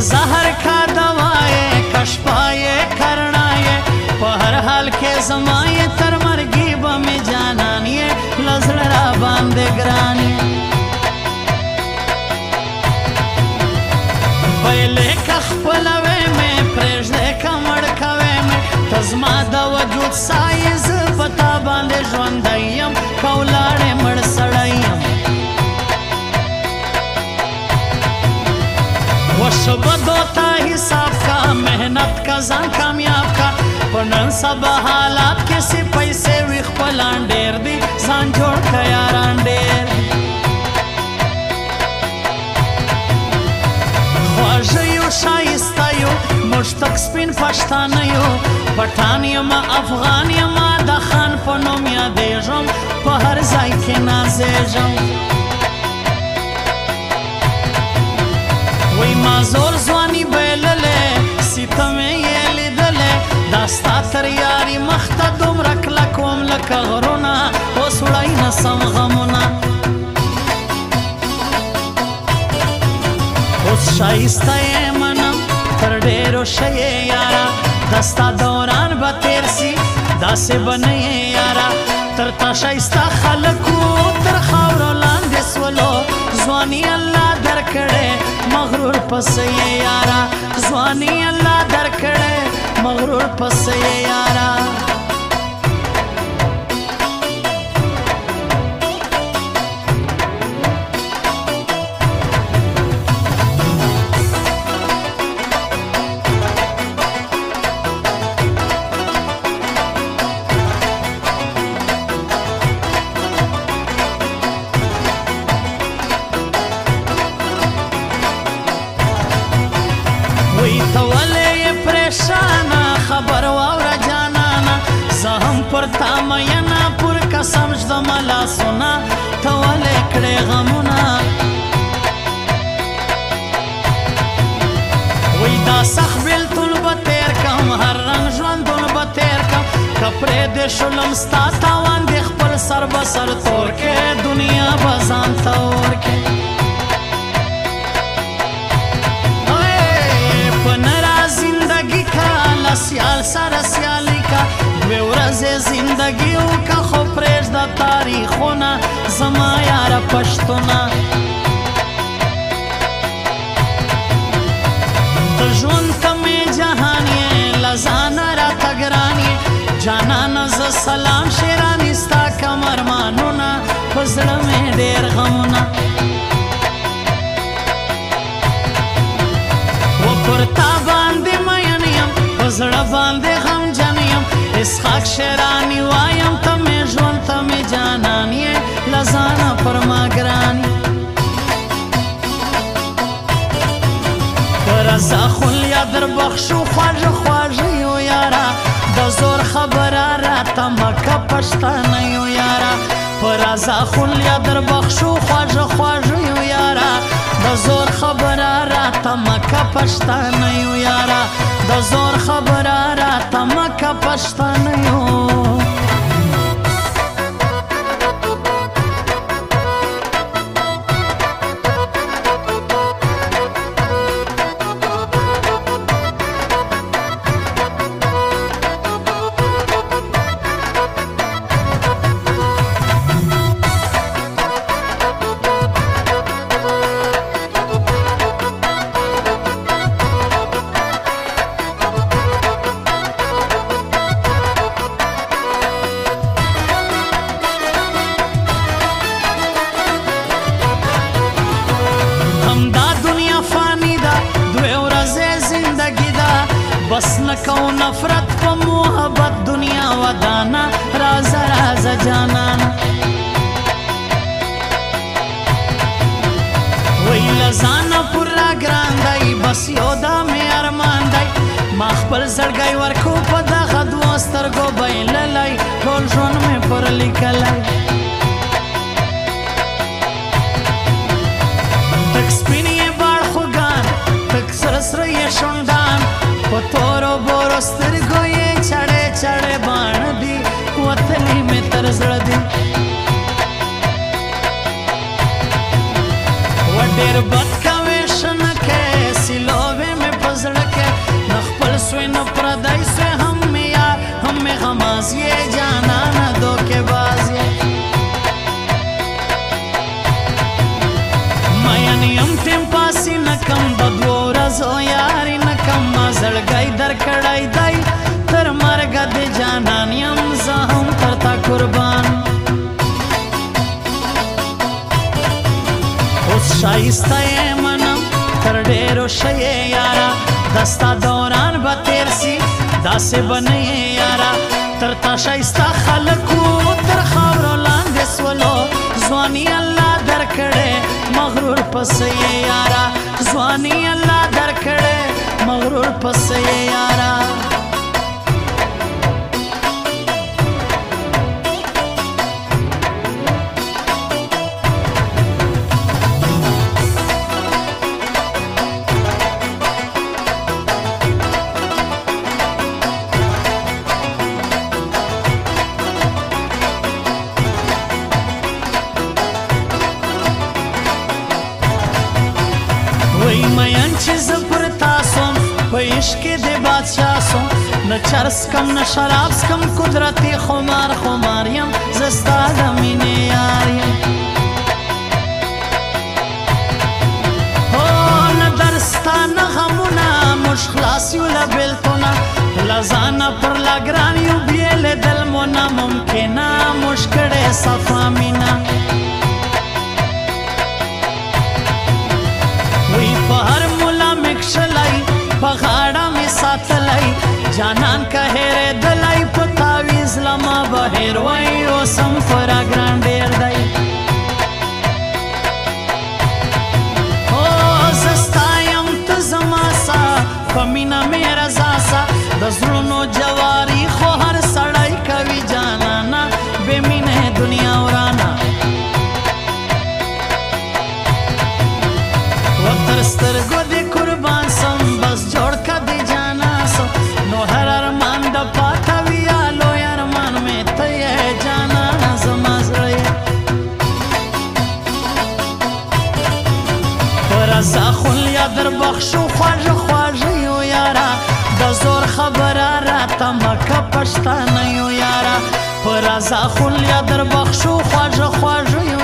زهر کا دوائے کشپائے کرنائے په هر حال کې زمایې تر مرګي به مې جانان یې لزړه را باندې ګران یې بیلې که خپلوې مې پرېږدې که مړ کوې مې ته زما د وجود سایې زه په تا باندې ژوندی یم که ولاړې مړ سړی یم وشبدو تا حساب کا محنت کا ځان کامیاب کا په نن سبا حالات کې سي پیسې وي خپلان ډېر دي ځان جوړ که یاران ډېر خواږه یو ښایسته یو موږ تک سپین پښتانه یو پټان یم افغان یم د خان په نوم یادېږم په هر ځای کې نازېږم وی ما زور ځواني بایللې ستمې یې لیدلې دا ستا تر یاري مخته دومره کلک وم لکه غرونه اوس وړی نسم غمونه اوس ښایسته یې منم تر ډېرو ښه یې یاره د ستا دوران به تېر سي داسې به نه یې یاره تر تا ښایسته خلکو تر خاورو لاندې سولو ځواني الله درکړې مغرور پسې یې یاره ځواني الله درکړې مغرور پسې یې یاره ته ولې یې پریشانه خبر واوره جانانه زه هم پر تا مینه پر قسم ږدمه لاسونه ته ولې کړې غمونه وی دا سخت بېلتون به تېر کړم هر رنګ ژوندون به تېر کړم که پرېږدې شولم ستا تاوان دې خپل سر به سر تور کې دنیا به ځان ته ورکې سیال سره سیالی کا دوی ورځې زندګي وکړه خو پرېږده تاریخونه زما یاره پښتونه ته ژوند ته مې جهان یې له ځانه راته ګران یې جانانه زه سلام شیراني ستا کم ارمانونه په زړه مې ډېر غمونه و پر تا باندې مین یم زړه باندې غمجن یم اسحاق شیراني وایم ته مې ژوند ته مې جانان یې له ځانه پر ما ګران یې په رضا خلیا در بخشو خواږه خواږه یو یاره د زور خبره راته مه که پښتانه یو یاره په رضا خلیا در بخشو خواږه خواږه یو یاره د زور خبره راته مه که پښتانه یو یاره د زور خبره راته مه که پښتانه یو بس نکو نفرت په محبت دنیا ودانا رازه رازه جانان ویل ځانه پوره ګران دی بس یو دا مې ارمان دی ما خپل زړګی ورکو په دغه دوو سترګو بایللی ټول ژوند مې پر لیکلی تک سپین یې باړ خوږان تک سره سره یې شونډان په تورو بورو سترګو یې چړې چړې باڼ دي وتلي مې تر زړه دي و ډېر بد کوې شنکې سیلوبې خوشی یارا دستا دوران به تیر سی داسې به نه یې یارا تر تا ښایسته خلکو تر خاورو لاندې سولو ځواني الله درکړې مغرور پسې یې یارا ځواني الله درکړې مغرور پسې یې یارا وی مین چې زه پر تاسوم په عشق کې د بادشاه سوم نه چرس کم نه شراب سکم قدرتي خمار خمار یم زه ستا د مینې یار یم هو نه درد ستا نه غمونه موږ خلاص یو له بېلتونه له ځانه پر لا ګران یو بیا لیدل مو ناممکنه موږ کړې صفا مینه وی په هر مولا مکشلای په غاړه مې ساتلی جانان که هېرېدلی په تاویز لما بهر وی اوسم فرا ګران ډېر دی هو زه ستا یم ته زما سا په مینه مې رضا سه د زړونو جواري خو هر سړی کوي جانانه بې مینې دنیا ورانه تر سترګو دې قربان سم بس جوړ که دې جانا سم نو هر ارمان د پاته ویا لوی ارمان مې ته یې جانا زما زړه یې په رضا خلیا در بخشو خواږه خواږه یو یارا د زور خبره راته مکه پښتانه یو یارا په رضا خلیا در بخشو خواږه خواږه یو